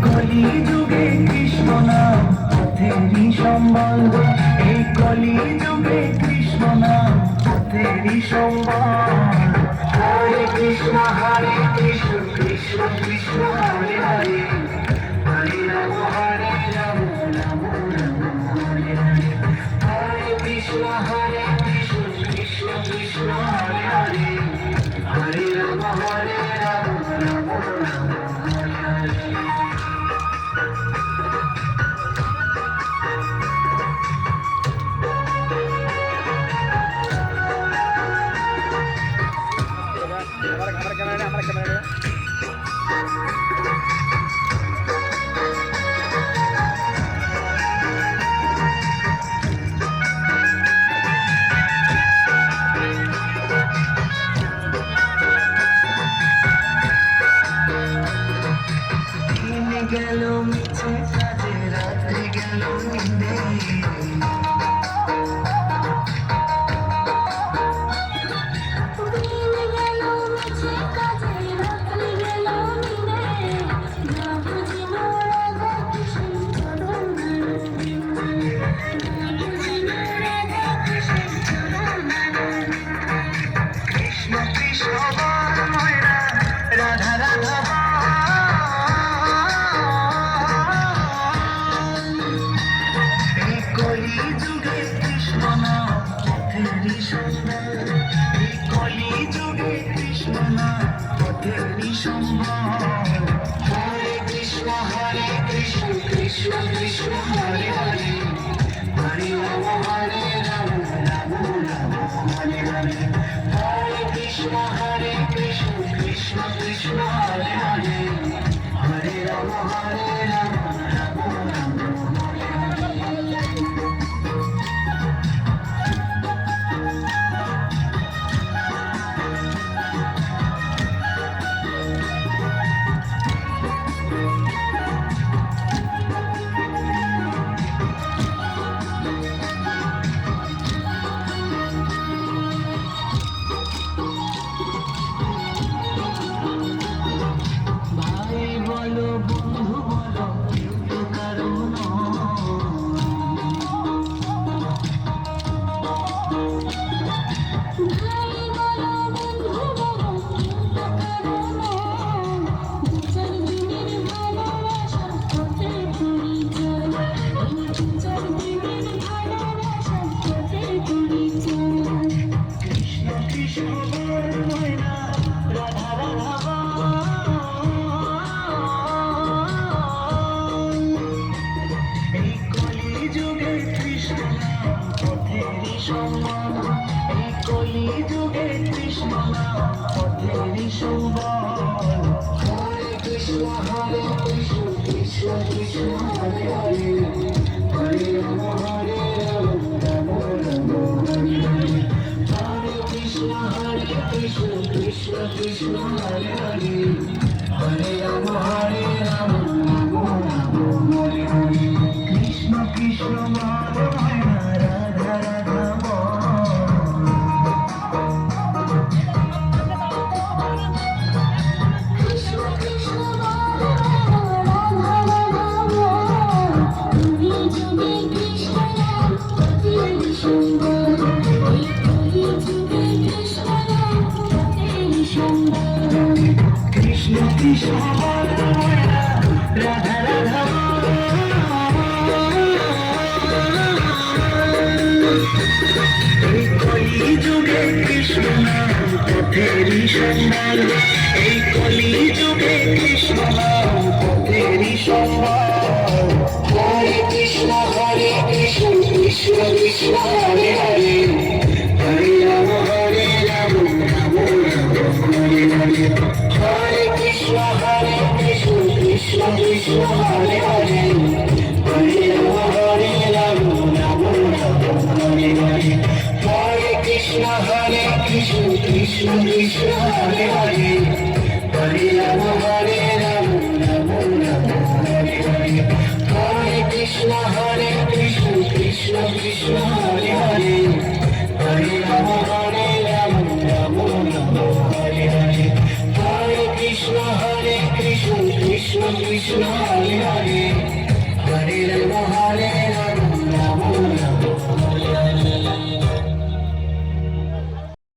কলি যুগে কৃষ্ণ নাম পথেরই সম্বল, এই কলি যুগে কৃষ্ণ নাম পথেরই সম্বল। হরে কৃষ্ণ কৃষ্ণ কৃষ্ণ হরে হরে, হরে রাম রাম রাম রাম হরে হরে। হরে কৃষ্ণ কৃষ্ণ কৃষ্ণ হরে হরে, হরে রাম রাম রাম রাম হরে হরে। গেল মিছে কাজে, রাত্রি গেল নিন্দে, কৃষ্ণ কৃষ্ণ বল ময়না, রাধা রাধা কলি যুগে কৃষ্ণ নাম পথেরই সম্বল, এই কলি যুগে কৃষ্ণ নাম পথেরই সম্বল। হরে কৃষ্ণ কৃষ্ণ কৃষ্ণ হরে হরে, হরে রাম রাম রাম হরে হরে। হরে কৃষ্ণ কৃষ্ণ কৃষ্ণ হরে হরে, হরে রাম রাম রাম রাম হরে হরে। ভাই বলো বন্ধু বলো, কেউ তো কারো কৃষ্ণ কৃষ্ণ বল ময়না, রাধা রাধা এই কলি যুগে কৃষ্ণ নাম পথেরই সম্বল, এই কলি যুগে কৃষ্ণ নাম পথেরই সম্বল। হরে কৃষ্ণ কৃষ্ণ কৃষ্ণ হরে হরে, হরে রাম রাম রাম হরে হরে। হরে কৃষ্ণ কৃষ্ণ কৃষ্ণ হরে হরে, হরে রাম রাম রাম হরে হরে। কৃষ্ণ কৃষ্ণ বল ময়না, রাধা রাধা বল, কৃষ্ণ কৃষ্ণ বল রাধা রাধা বল। কলি যুগে কৃষ্ণ নাম পথেরই সম্বল, এই কলি যুগে কৃষ্ণ নাম পথেরই সম্বল। কৃষ্ণ কৃষ্ণ বল ময়না, রাধা রাধা এই কলি যুগে কৃষ্ণ নাম পথেরই সম্বল, এই কলি যুগে কৃষ্ণ নাম পথেরই সম্বল। হরে কৃষ্ণ কৃষ্ণ কৃষ্ণ হরে হরে, হরে রাম রাম রাম হরে হরে। হরে কৃষ্ণ কৃষ্ণ কৃষ্ণ হরে হরে, হরে রাম রাম রাম হরে হরে। হরে কৃষ্ণ কৃষ্ণ কৃষ্ণ হরে হরে, হরে রাম রাম রাম হরে হরে। হরে কৃষ্ণ কৃষ্ণ কৃষ্ণ হরে হরে, হরে রাম রাম রাম হরে হরে। হরে কৃষ্ণ কৃষ্ণ কৃষ্ণ কৃষ্ণ হরে হরে